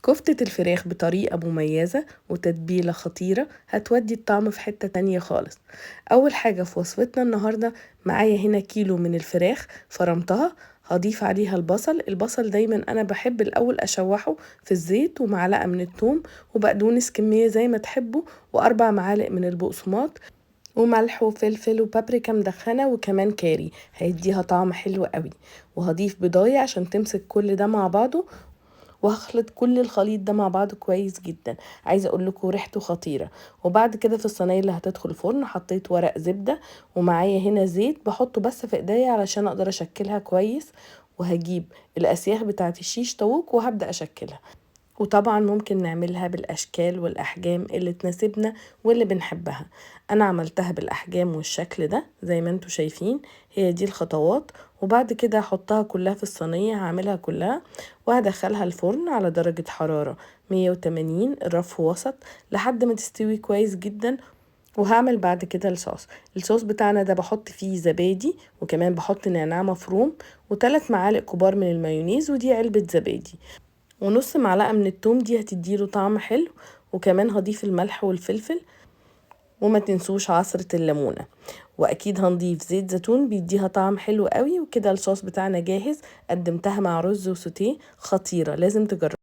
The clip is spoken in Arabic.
كفتة الفراخ بطريقة مميزة وتتبيلة خطيرة هتودي الطعم في حتة تانية خالص. أول حاجة في وصفتنا النهاردة، معايا هنا كيلو من الفراخ فرمتها. هضيف عليها البصل دايما أنا بحب الأول أشوحه في الزيت، ومعلقة من الثوم، وبقدونس كمية زي ما تحبوا، وأربع معالق من البقسماط، وملح وفلفل وبابريكا مدخنة، وكمان كاري هيديها طعم حلو قوي. وهضيف بضاية عشان تمسك كل ده مع بعضه، وهخلط كل الخليط ده مع بعض كويس جدا. عايزه اقول لكم ريحته خطيره. وبعد كده في الصينيه اللي هتدخل الفرن حطيت ورق زبده، ومعايا هنا زيت بحطه بس في ايديا علشان اقدر اشكلها كويس. وهجيب الاسياخ بتاعت الشيش طاووق وهبدا اشكلها. وطبعا ممكن نعملها بالاشكال والاحجام اللي تناسبنا واللي بنحبها. انا عملتها بالاحجام والشكل ده زي ما انتوا شايفين. هي دي الخطوات. وبعد كده هحطها كلها في الصينية، هعملها كلها وهدخلها الفرن على درجة حرارة 180 رف وسط لحد ما تستوي كويس جدا. وهعمل بعد كده الصوص بتاعنا ده بحط فيه زبادي، وكمان بحط نعناع مفروم، و3 معالق كبار من المايونيز، ودي علبة زبادي، ونص معلقة من التوم، دي هتديله طعم حلو. وكمان هضيف الملح والفلفل، وما تنسوش عصرة الليمونة. واكيد هنضيف زيت زيتون بيديها طعم حلو قوي. وكده الصوص بتاعنا جاهز. قدمتها مع رز وسوتيه خطيرة، لازم تجربوا.